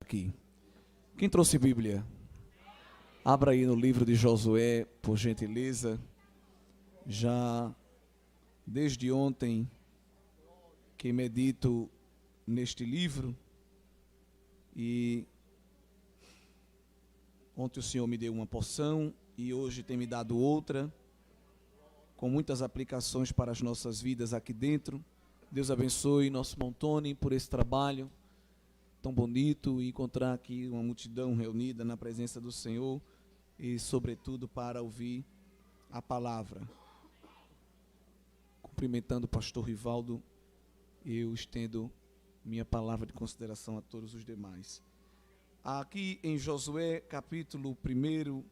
aqui. Quem trouxe Bíblia? Abra aí no livro de Josué, por gentileza. Já desde ontem que medito neste livro e ontem o Senhor me deu uma porção e hoje tem me dado outra, com muitas aplicações para as nossas vidas aqui dentro. Deus abençoe nosso Montone por esse trabalho tão bonito e encontrar aqui uma multidão reunida na presença do Senhor e, sobretudo, para ouvir a palavra. Cumprimentando o pastor Rivaldo, eu estendo minha palavra de consideração a todos os demais. Aqui em Josué, capítulo 1,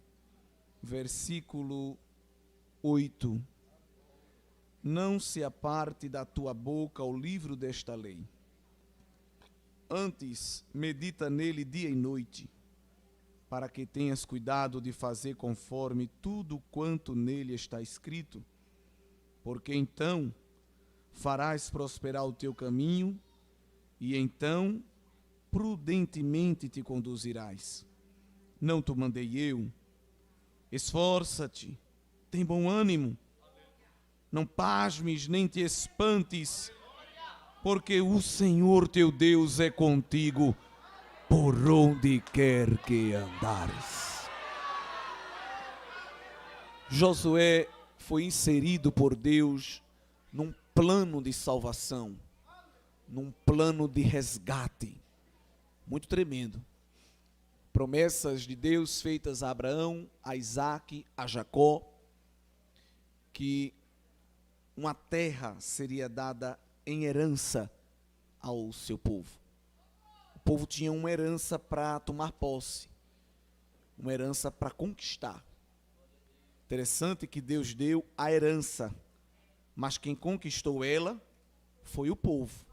versículo 8. Não se aparte da tua boca o livro desta lei. Antes, medita nele dia e noite, para que tenhas cuidado de fazer conforme tudo quanto nele está escrito, porque então farás prosperar o teu caminho e então prudentemente te conduzirás. Não te mandei eu? Esforça-te, tem bom ânimo, não pasmes nem te espantes, porque o Senhor teu Deus é contigo por onde quer que andares. Josué foi inserido por Deus num plano de salvação, num plano de resgate, muito tremendo. Promessas de Deus feitas a Abraão, a Isaque, a Jacó, que uma terra seria dada em herança ao seu povo. O povo tinha uma herança para tomar posse, uma herança para conquistar. Interessante que Deus deu a herança, mas quem conquistou ela foi o povo.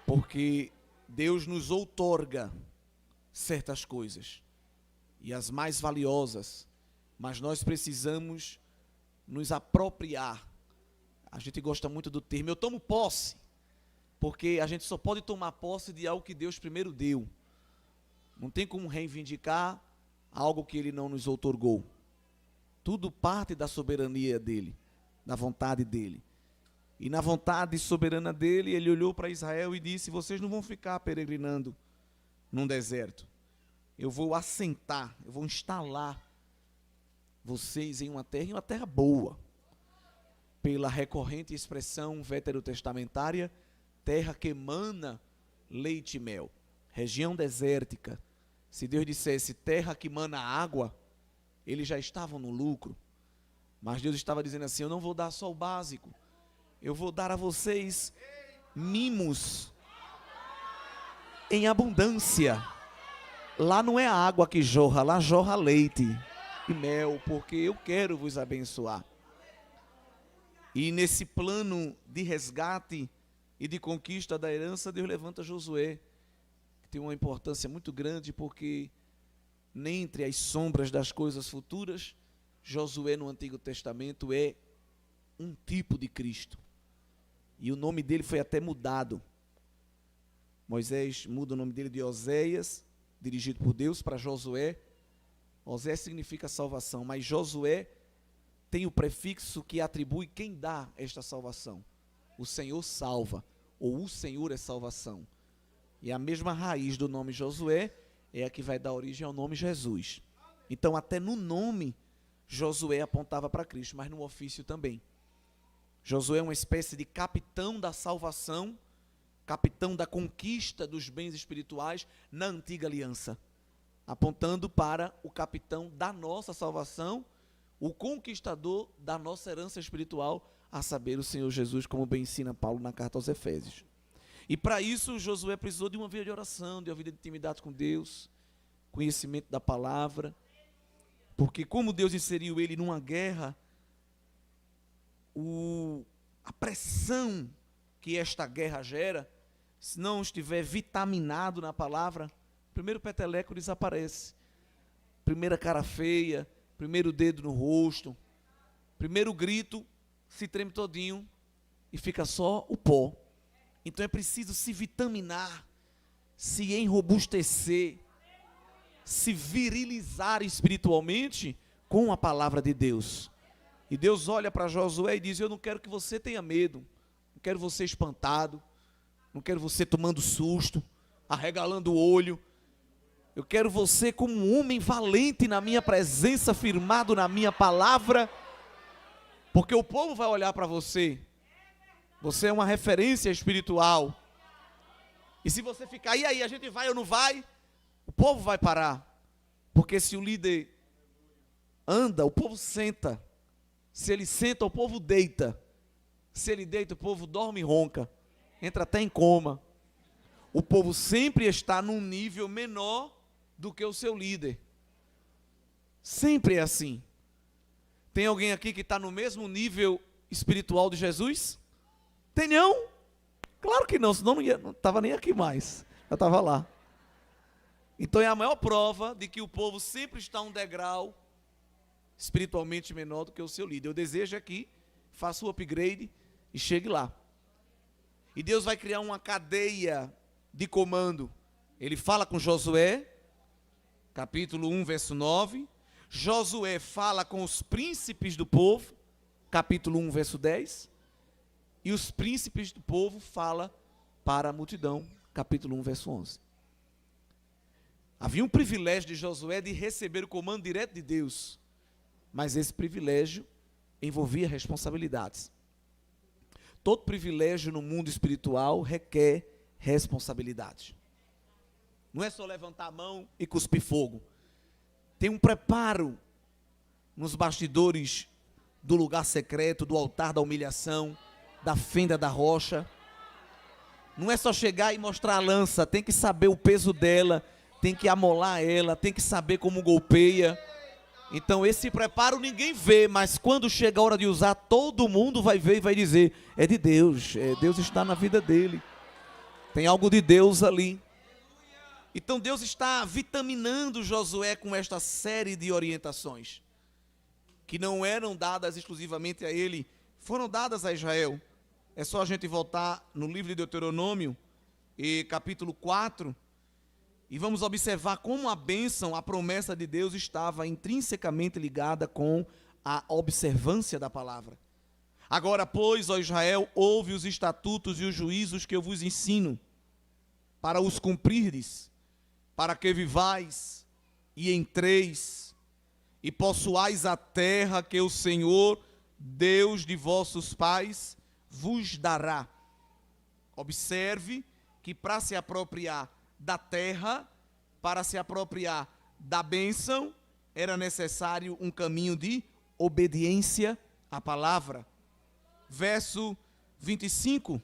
Porque Deus nos outorga certas coisas, e as mais valiosas, mas nós precisamos nos apropriar. A gente gosta muito do termo, eu tomo posse, porque a gente só pode tomar posse de algo que Deus primeiro deu. Não tem como reivindicar algo que Ele não nos outorgou. Tudo parte da soberania dEle, da vontade dEle. E na vontade soberana dEle, Ele olhou para Israel e disse: vocês não vão ficar peregrinando num deserto. Eu vou assentar, eu vou instalar vocês em uma terra boa. Pela recorrente expressão veterotestamentária, terra que emana leite e mel, região desértica. Se Deus dissesse terra que emana água, eles já estavam no lucro. Mas Deus estava dizendo assim: eu não vou dar só o básico, eu vou dar a vocês mimos em abundância. Lá não é a água que jorra, lá jorra leite e mel, porque eu quero vos abençoar. E nesse plano de resgate e de conquista da herança, Deus levanta Josué, que tem uma importância muito grande, porque dentre as sombras das coisas futuras, Josué no Antigo Testamento é um tipo de Cristo. E o nome dele foi até mudado. Moisés muda o nome dele de Oséias, dirigido por Deus, para Josué. Oséias significa salvação, mas Josué tem o prefixo que atribui quem dá esta salvação. O Senhor salva, ou o Senhor é salvação. E a mesma raiz do nome Josué é a que vai dar origem ao nome Jesus. Então, até no nome, Josué apontava para Cristo, mas no ofício também. Josué é uma espécie de capitão da salvação, capitão da conquista dos bens espirituais na antiga aliança, apontando para o capitão da nossa salvação, o conquistador da nossa herança espiritual, a saber, o Senhor Jesus, como bem ensina Paulo na carta aos Efésios. E para isso, Josué precisou de uma vida de oração, de uma vida de intimidade com Deus, conhecimento da palavra, porque como Deus inseriu ele numa guerra, a pressão que esta guerra gera, se não estiver vitaminado na palavra, primeiro peteleco desaparece, primeira cara feia, primeiro dedo no rosto, primeiro grito, se treme todinho e fica só o pó. Então é preciso se vitaminar, se enrobustecer, se virilizar espiritualmente com a palavra de Deus. E Deus olha para Josué e diz: eu não quero que você tenha medo, não quero você espantado, não quero você tomando susto, arregalando o olho. Eu quero você como um homem valente na minha presença, firmado na minha palavra, porque o povo vai olhar para você. Você é uma referência espiritual. E se você ficar, e aí, a gente vai ou não vai? O povo vai parar. Porque se o líder anda, o povo senta. Se ele senta, o povo deita. Se ele deita, o povo dorme e ronca. Entra até em coma. O povo sempre está num nível menor do que o seu líder. Sempre é assim. Tem alguém aqui que está no mesmo nível espiritual de Jesus? Tem não? Claro que não, senão não estava nem aqui mais. Eu estava lá. Então é a maior prova de que o povo sempre está um degrau espiritualmente menor do que o seu líder. Eu desejo aqui, faça o upgrade e chegue lá. E Deus vai criar uma cadeia de comando. Ele fala com Josué, capítulo 1, verso 9. Josué fala com os príncipes do povo, capítulo 1, verso 10. E os príncipes do povo falam para a multidão, capítulo 1, verso 11. Havia um privilégio de Josué de receber o comando direto de Deus, mas esse privilégio envolvia responsabilidades. Todo privilégio no mundo espiritual requer responsabilidade. Não é só levantar a mão e cuspir fogo. Tem um preparo nos bastidores do lugar secreto, do altar da humilhação, da fenda da rocha. Não é só chegar e mostrar a lança, tem que saber o peso dela, tem que amolar ela, tem que saber como golpeia. Então esse preparo ninguém vê, mas quando chega a hora de usar, todo mundo vai ver e vai dizer: é de Deus, Deus está na vida dele, tem algo de Deus ali. Então Deus está vitaminando Josué com esta série de orientações, que não eram dadas exclusivamente a ele, foram dadas a Israel. É só a gente voltar no livro de Deuteronômio, capítulo 4, e vamos observar como a bênção, a promessa de Deus estava intrinsecamente ligada com a observância da palavra. Agora, pois, ó Israel, ouve os estatutos e os juízos que eu vos ensino, para os cumprirdes, para que vivais e entreis, e possuais a terra que o Senhor, Deus de vossos pais, vos dará. Observe que para se apropriar da terra, para se apropriar da bênção, era necessário um caminho de obediência à palavra. Verso 25.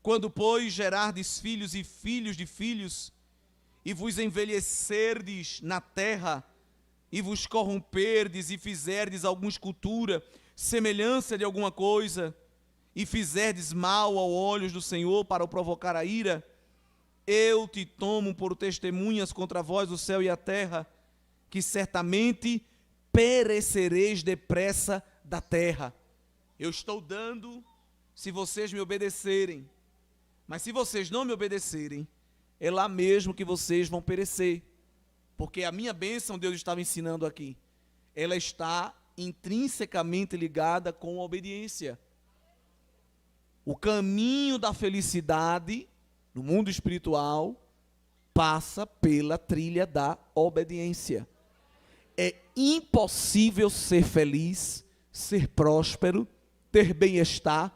Quando, pois, gerardes filhos e filhos de filhos, e vos envelhecerdes na terra, e vos corromperdes e fizerdes alguma escultura, semelhança de alguma coisa, e fizerdes mal aos olhos do Senhor para o provocar a ira, eu te tomo por testemunhas contra vós o céu e a terra, que certamente perecereis depressa da terra. Eu estou dando se vocês me obedecerem, mas se vocês não me obedecerem, é lá mesmo que vocês vão perecer, porque a minha bênção, Deus estava ensinando aqui, ela está intrinsecamente ligada com a obediência. O caminho da felicidade no mundo espiritual passa pela trilha da obediência. É impossível ser feliz, ser próspero, ter bem-estar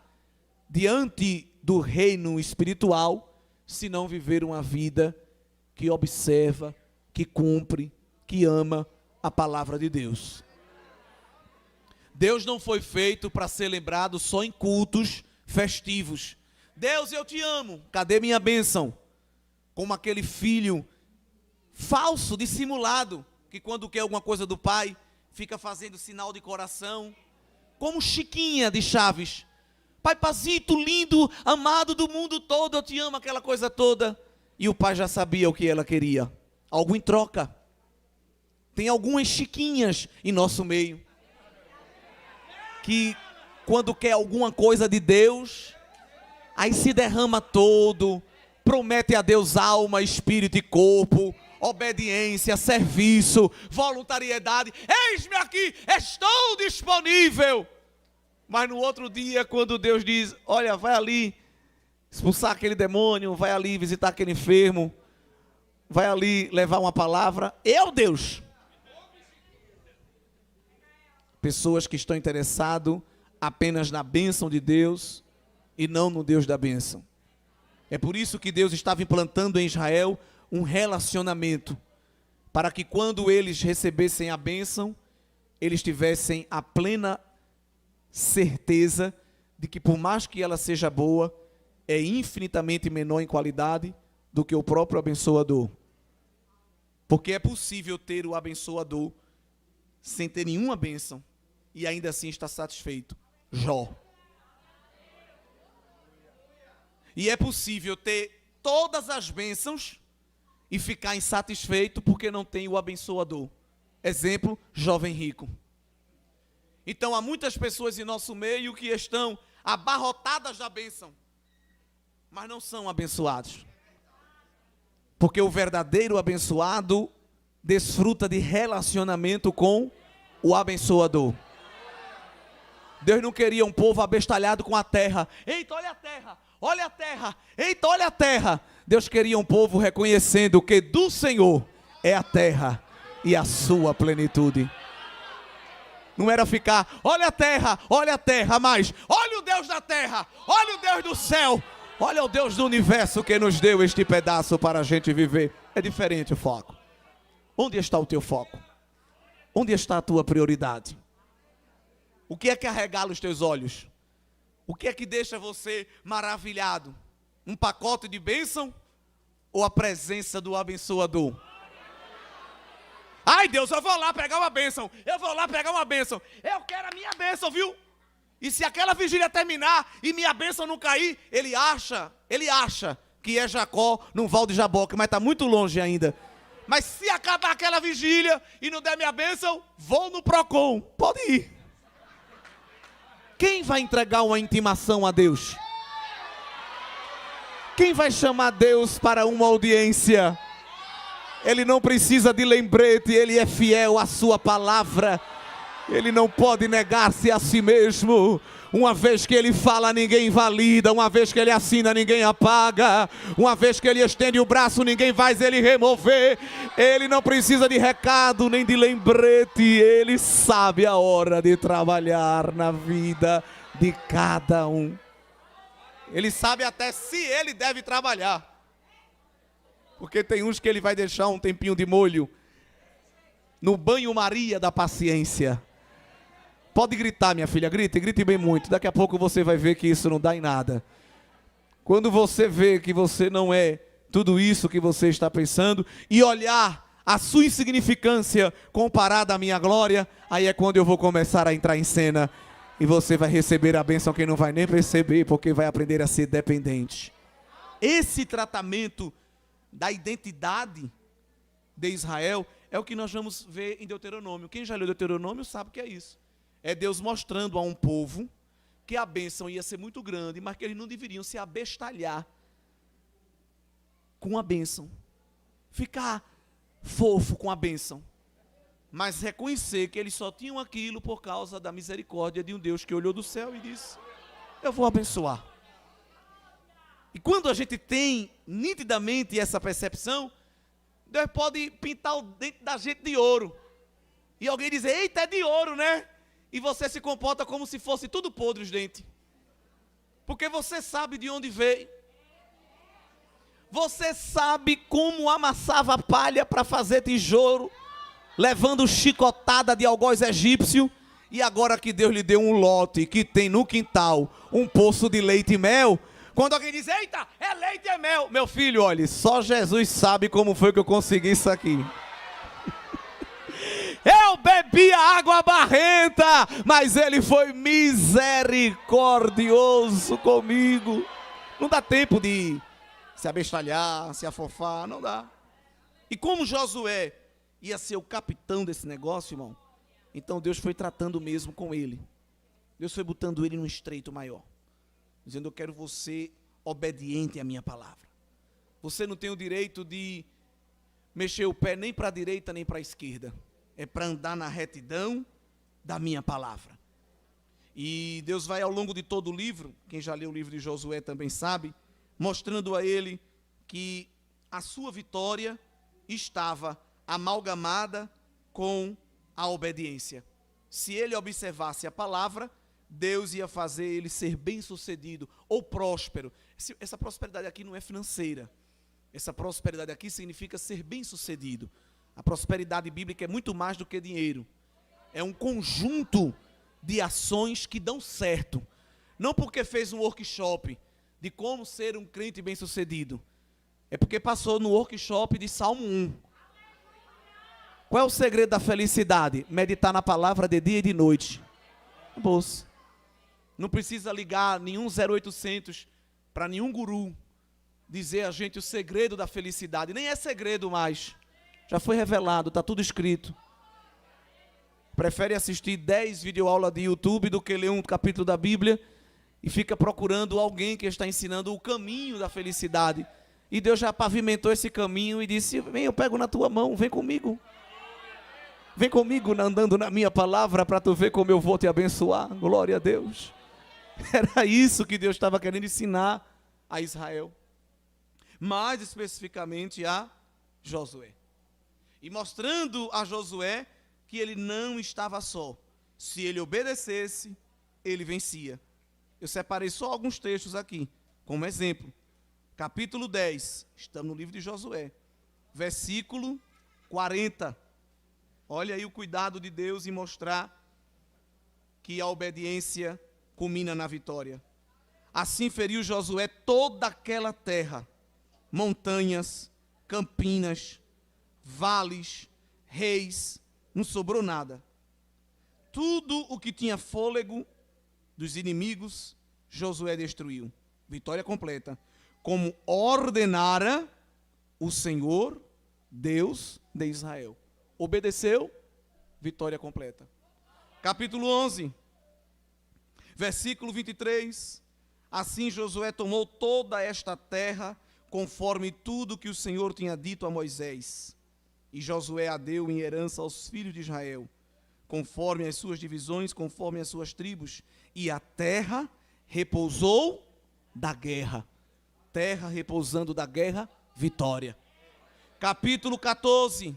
diante do reino espiritual se não viver uma vida que observa, que cumpre, que ama a palavra de Deus. Deus não foi feito para ser lembrado só em cultos festivos. Deus, eu te amo, cadê minha bênção? Como aquele filho falso, dissimulado, que quando quer alguma coisa do pai, fica fazendo sinal de coração, como Chiquinha de Chaves. Pai Pazito, lindo, amado do mundo todo, eu te amo, aquela coisa toda. E o pai já sabia o que ela queria, algo em troca. Tem algumas Chiquinhas em nosso meio, que quando quer alguma coisa de Deus, aí se derrama todo, promete a Deus alma, espírito e corpo, obediência, serviço, voluntariedade. Eis-me aqui, estou disponível. Mas no outro dia, quando Deus diz, olha, vai ali expulsar aquele demônio, vai ali visitar aquele enfermo, vai ali levar uma palavra, Deus. Pessoas que estão interessadas apenas na bênção de Deus e não no Deus da bênção. É por isso que Deus estava implantando em Israel um relacionamento, para que quando eles recebessem a bênção, eles tivessem a plena certeza de que, por mais que ela seja boa, é infinitamente menor em qualidade do que o próprio abençoador. Porque é possível ter o abençoador sem ter nenhuma bênção e ainda assim estar satisfeito. Jó. E é possível ter todas as bênçãos e ficar insatisfeito porque não tem o abençoador. Exemplo, jovem rico. Então há muitas pessoas em nosso meio que estão abarrotadas da bênção, mas não são abençoados. Porque o verdadeiro abençoado desfruta de relacionamento com o abençoador. Deus não queria um povo abestalhado com a terra. Eita, olha a terra, olha a terra, eita, olha a terra. Deus queria um povo reconhecendo que do Senhor é a terra e a sua plenitude. Não era ficar, olha a terra, mas olha o Deus da terra, olha o Deus do céu, olha o Deus do universo que nos deu este pedaço para a gente viver. É diferente o foco. Onde está o teu foco? Onde está a tua prioridade? O que é que arregala os teus olhos? O que é que deixa você maravilhado? Um pacote de bênção ou a presença do abençoador? Ai Deus, eu vou lá pegar uma bênção, eu vou lá pegar uma bênção, eu quero a minha bênção, viu? E se aquela vigília terminar e minha bênção não cair, ele acha que é Jacó no Val de Jaboque, mas está muito longe ainda. Mas se acabar aquela vigília e não der minha bênção, vou no Procon, pode ir. Quem vai entregar uma intimação a Deus? Quem vai chamar Deus para uma audiência? Ele não precisa de lembrete, ele é fiel à sua palavra. Ele não pode negar-se a si mesmo. Uma vez que ele fala, ninguém invalida. Uma vez que ele assina, ninguém apaga. Uma vez que ele estende o braço, ninguém vai ele remover. Ele não precisa de recado, nem de lembrete. Ele sabe a hora de trabalhar na vida de cada um. Ele sabe até se ele deve trabalhar. Porque tem uns que ele vai deixar um tempinho de molho no banho-maria da paciência. Pode gritar, minha filha, grite bem muito. Daqui a pouco você vai ver que isso não dá em nada. Quando você vê que você não é tudo isso que você está pensando e olhar a sua insignificância comparada à minha glória, aí é quando eu vou começar a entrar em cena e você vai receber a bênção que não vai nem perceber, porque vai aprender a ser dependente. Esse tratamento da identidade de Israel é o que nós vamos ver em Deuteronômio. Quem já leu Deuteronômio sabe que é isso. É Deus mostrando a um povo que a bênção ia ser muito grande, mas que eles não deveriam se abestalhar com a bênção, ficar fofo com a bênção, mas reconhecer que eles só tinham aquilo por causa da misericórdia de um Deus que olhou do céu e disse, eu vou abençoar. E quando a gente tem nitidamente essa percepção, Deus pode pintar o dente da gente de ouro. E alguém dizer, eita, é de ouro, né? E você se comporta como se fosse tudo podre os dentes. Porque você sabe de onde veio. Você sabe como amassava palha para fazer tijolo, levando chicotada de algoz egípcio. E agora que Deus lhe deu um lote que tem no quintal um poço de leite e mel, quando alguém diz, eita, é leite e é mel. Meu filho, olha, só Jesus sabe como foi que eu consegui isso aqui. Eu bebi a água barrenta, mas ele foi misericordioso comigo. Não dá tempo de se abestalhar, se afofar, não dá. E como Josué ia ser o capitão desse negócio, irmão, então Deus foi tratando mesmo com ele. Deus foi botando ele num estreito maior, dizendo, eu quero você obediente à minha palavra. Você não tem o direito de mexer o pé nem para a direita nem para a esquerda. É para andar na retidão da minha palavra. E Deus vai ao longo de todo o livro, quem já leu o livro de Josué também sabe, mostrando a ele que a sua vitória estava amalgamada com a obediência. Se ele observasse a palavra, Deus ia fazer ele ser bem-sucedido ou próspero. Essa prosperidade aqui não é financeira. Essa prosperidade aqui significa ser bem-sucedido. A prosperidade bíblica é muito mais do que dinheiro. É um conjunto de ações que dão certo. Não porque fez um workshop de como ser um crente bem-sucedido. É porque passou no workshop de Salmo 1. Qual é o segredo da felicidade? Meditar na palavra de dia e de noite. Bolsa. Não precisa ligar nenhum 0800 para nenhum guru dizer a gente o segredo da felicidade. Nem é segredo mais. Já foi revelado, está tudo escrito. Prefere assistir 10 videoaulas de YouTube do que ler um capítulo da Bíblia e fica procurando alguém que está ensinando o caminho da felicidade. E Deus já pavimentou esse caminho e disse: vem, eu pego na tua mão, vem comigo. Vem comigo andando na minha palavra para tu ver como eu vou te abençoar. Glória a Deus. Era isso que Deus estava querendo ensinar a Israel. Mais especificamente a Josué. E mostrando a Josué que ele não estava só. Se ele obedecesse, ele vencia. Eu separei só alguns textos aqui, como exemplo. Capítulo 10, estamos no livro de Josué, versículo 40. Olha aí o cuidado de Deus em mostrar que a obediência culmina na vitória. Assim feriu Josué toda aquela terra, montanhas, campinas, vales, reis, não sobrou nada. Tudo o que tinha fôlego dos inimigos, Josué destruiu. Vitória completa. Como ordenara o Senhor, Deus de Israel. Obedeceu, vitória completa. Capítulo 11, versículo 23. Assim Josué tomou toda esta terra, conforme tudo que o Senhor tinha dito a Moisés. E Josué a deu em herança aos filhos de Israel, conforme as suas divisões, conforme as suas tribos. E a terra repousou da guerra. Terra repousando da guerra, vitória. Capítulo 14,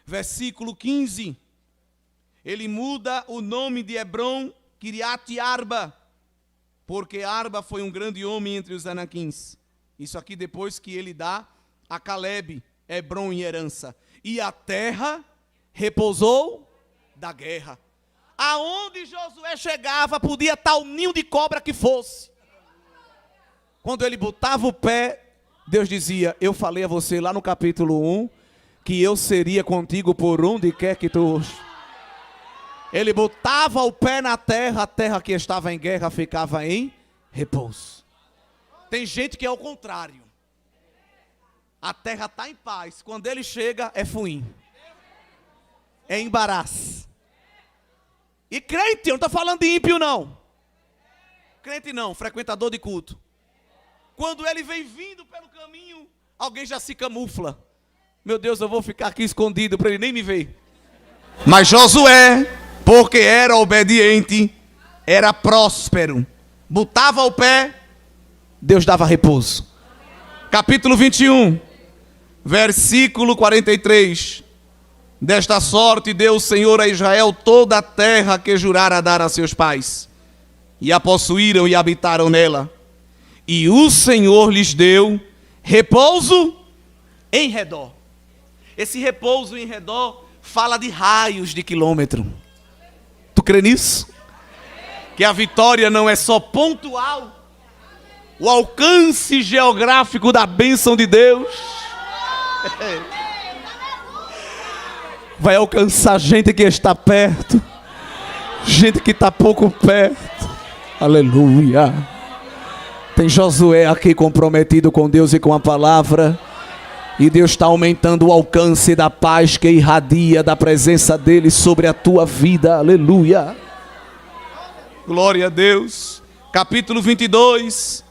versículo 15. Ele muda o nome de Hebrom, Kiriat Arba, porque Arba foi um grande homem entre os anaquins. Isso aqui depois que ele dá a Calebe, Hebrom em herança. E a terra repousou da guerra. Aonde Josué chegava, podia estar o ninho de cobra que fosse. Quando ele botava o pé, Deus dizia: eu falei a você lá no capítulo 1, que eu seria contigo por onde quer que tu... Ele botava o pé na terra, a terra que estava em guerra ficava em repouso. Tem gente que é o contrário. A terra está em paz, quando ele chega é fuim, é embaraço. E crente, eu não estou falando de ímpio não. Crente não, frequentador de culto. Quando ele vem vindo pelo caminho, alguém já se camufla. Meu Deus, eu vou ficar aqui escondido para ele nem me ver. Mas Josué, porque era obediente, era próspero. Botava o pé, Deus dava repouso. Capítulo 21, versículo 43. Desta sorte deu o Senhor a Israel toda a terra que jurara dar a seus pais. E a possuíram e habitaram nela. E o Senhor lhes deu repouso em redor. Esse repouso em redor fala de raios de quilômetro. Tu crê nisso? Que a vitória não é só pontual. O alcance geográfico da bênção de Deus vai alcançar gente que está perto, gente que está pouco perto. Aleluia. Tem Josué aqui comprometido com Deus e com a palavra. E Deus está aumentando o alcance da paz que irradia da presença dEle sobre a tua vida. Aleluia. Glória a Deus. Capítulo 22,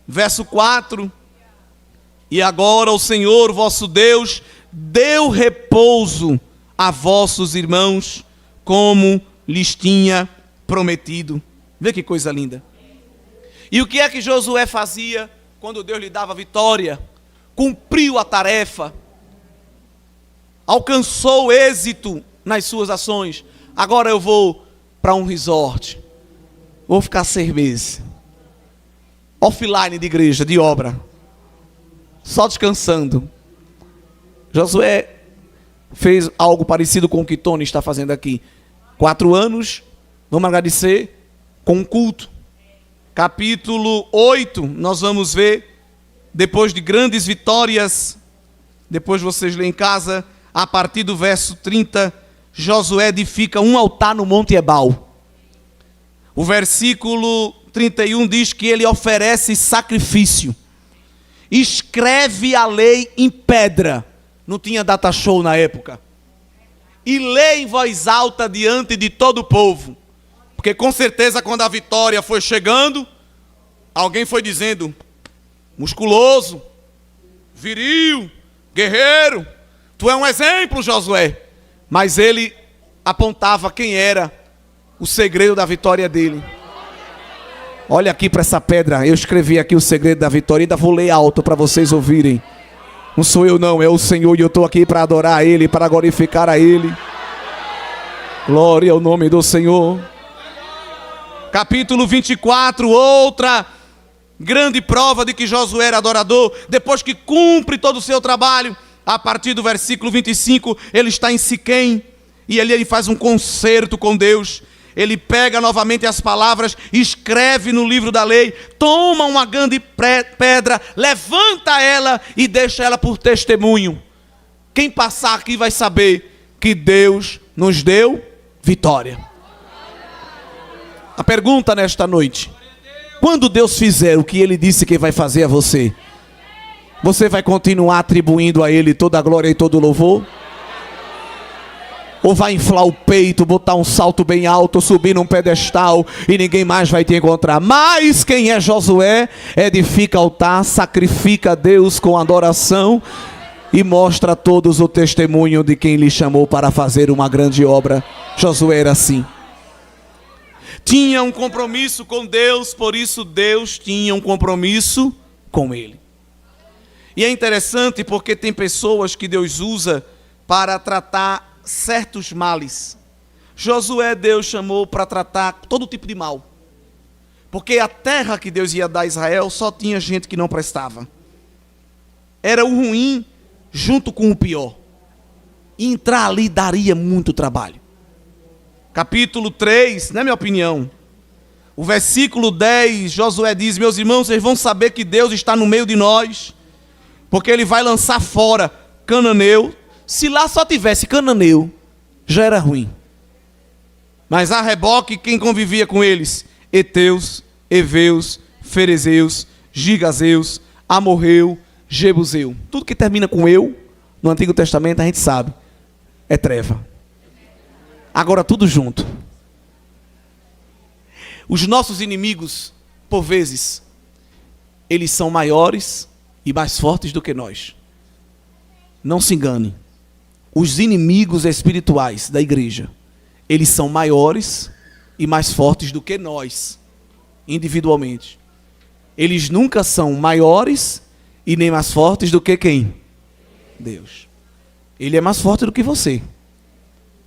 verso 4. E agora o Senhor vosso Deus deu repouso a vossos irmãos, como lhes tinha prometido. Vê que coisa linda. E o que é que Josué fazia quando Deus lhe dava vitória? Cumpriu a tarefa, alcançou êxito nas suas ações. Agora eu vou para um resort, vou ficar 6 meses, offline de igreja, de obra, só descansando. Josué fez algo parecido com o que Tony está fazendo aqui. 4 anos, vamos agradecer com um culto. Capítulo 8, nós vamos ver, depois de grandes vitórias, depois vocês lêem em casa, a partir do verso 30, Josué edifica um altar no Monte Ebal. O versículo 31 diz que ele oferece sacrifício, escreve a lei em pedra, não tinha data show na época, e lê em voz alta diante de todo o povo, porque com certeza quando a vitória foi chegando, alguém foi dizendo, musculoso, viril, guerreiro, tu é um exemplo, Josué. Mas ele apontava quem era o segredo da vitória dele. Olha aqui para essa pedra, eu escrevi aqui o segredo da vitória, e ainda vou ler alto para vocês ouvirem. Não sou eu não, é o Senhor, e eu estou aqui para adorar a Ele, para glorificar a Ele. Glória ao nome do Senhor. Capítulo 24, outra grande prova de que Josué era adorador. Depois que cumpre todo o seu trabalho, a partir do versículo 25, ele está em Siquém, e ele faz um concerto com Deus. Ele pega novamente as palavras, escreve no livro da lei, toma uma grande pedra, levanta ela e deixa ela por testemunho. Quem passar aqui vai saber que Deus nos deu vitória. A pergunta nesta noite: quando Deus fizer o que Ele disse que vai fazer a você, você vai continuar atribuindo a Ele toda a glória e todo o louvor? Ou vai inflar o peito, botar um salto bem alto, subir num pedestal e ninguém mais vai te encontrar? Mas quem é Josué, edifica altar, sacrifica a Deus com adoração e mostra a todos o testemunho de quem lhe chamou para fazer uma grande obra. Josué era assim. Tinha um compromisso com Deus, por isso Deus tinha um compromisso com ele. E é interessante porque tem pessoas que Deus usa para tratar certos males. Josué, Deus chamou para tratar todo tipo de mal, porque a terra que Deus ia dar a Israel só tinha gente que não prestava. Era o ruim junto com o pior, e entrar ali daria muito trabalho. Capítulo 3, na minha opinião, o versículo 10, Josué diz: meus irmãos, vocês vão saber que Deus está no meio de nós, porque Ele vai lançar fora cananeu. Se lá só tivesse cananeu, já era ruim. Mas a reboque, quem convivia com eles? Heteus, Eveus, Ferezeus, Gigazeus, Amorreu, Jebuseu. Tudo que termina com eu, no Antigo Testamento, a gente sabe, é treva. Agora tudo junto. Os nossos inimigos, por vezes, eles são maiores e mais fortes do que nós. Não se engane. Os inimigos espirituais da igreja, eles são maiores e mais fortes do que nós, individualmente. Eles nunca são maiores e nem mais fortes do que quem? Deus. Ele é mais forte do que você.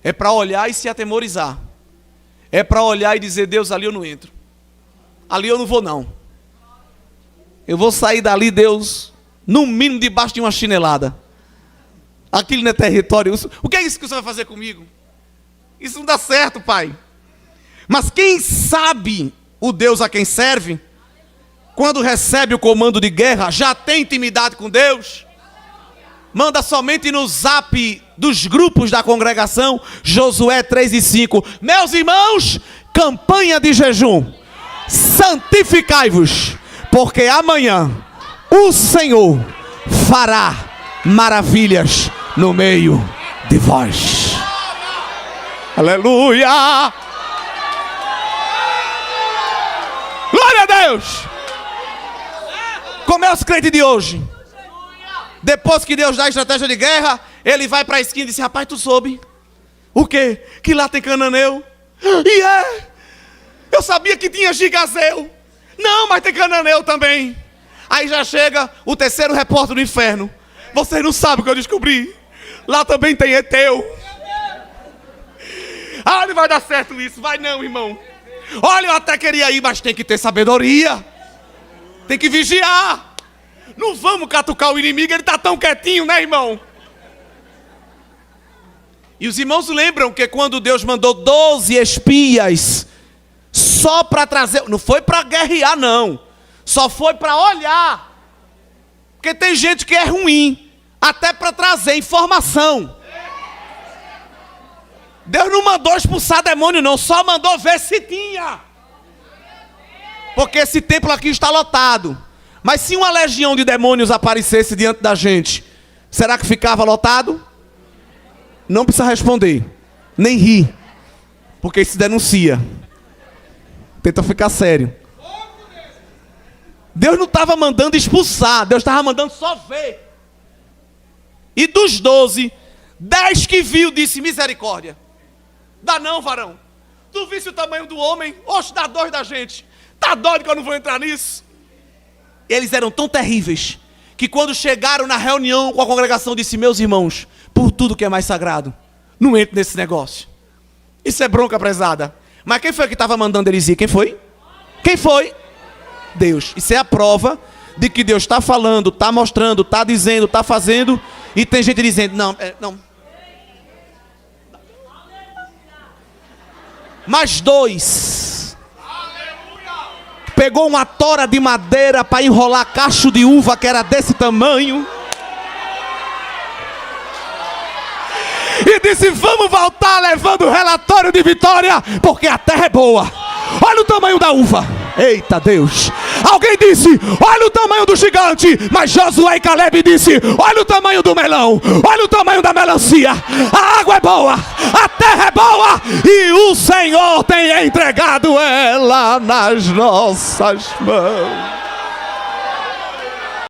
É para olhar e se atemorizar. É para olhar e dizer: Deus, ali eu não entro. Ali eu não vou não. Eu vou sair dali, Deus, no mínimo debaixo de uma chinelada. Aquilo não é território. O que é isso que você vai fazer comigo? Isso não dá certo, Pai. Mas quem sabe o Deus a quem serve, quando recebe o comando de guerra, já tem intimidade com Deus, manda somente no zap dos grupos da congregação, Josué 3:5. Meus irmãos, campanha de jejum, santificai-vos, porque amanhã o Senhor fará maravilhas no meio de vós. Aleluia! Glória a Deus! Como é os crentes de hoje? Depois que Deus dá a estratégia de guerra, ele vai para a esquina e diz: rapaz, tu soube? O quê? Que lá tem cananeu. E eu sabia que tinha gigazeu. Não, mas tem cananeu também. Aí já chega o terceiro repórter do inferno. Vocês não sabem o que eu descobri. Lá também tem Eteu. Ah, não vai dar certo isso. Vai não, irmão. Olha, eu até queria ir, mas tem que ter sabedoria. Tem que vigiar. Não vamos catucar o inimigo, ele está tão quietinho, né, irmão? E os irmãos lembram que quando Deus mandou 12 espias só para trazer, não foi para guerrear não, só foi para olhar. Porque tem gente que é ruim, até para trazer informação. Deus não mandou expulsar demônio não, só mandou ver se tinha. Porque esse templo aqui está lotado. Mas se uma legião de demônios aparecesse diante da gente, será que ficava lotado? Não precisa responder, nem rir, porque se denuncia. Tenta ficar sério. Deus não estava mandando expulsar, Deus estava mandando só ver. E dos 12, 10 que viu disse: misericórdia. Dá não, varão. Tu visse o tamanho do homem? Oxe, dá dor da gente. Tá doido que eu não vou entrar nisso? Eles eram tão terríveis que quando chegaram na reunião com a congregação disse: meus irmãos, por tudo que é mais sagrado, não entre nesse negócio. Isso é bronca prezada. Mas quem foi que estava mandando eles ir? Quem foi? Quem foi? Deus. Isso é a prova de que Deus está falando, está mostrando, está dizendo, está fazendo. E tem gente dizendo: não, não. Mas 2 pegou uma tora de madeira para enrolar cacho de uva que era desse tamanho e disse: vamos voltar levando relatório de vitória, porque a terra é boa. Olha o tamanho da uva. Eita Deus. Alguém disse: olha o tamanho do gigante. Mas Josué e Caleb disse: olha o tamanho do melão. Olha o tamanho da melancia. A água é boa, a terra é boa, e o Senhor tem entregado ela nas nossas mãos.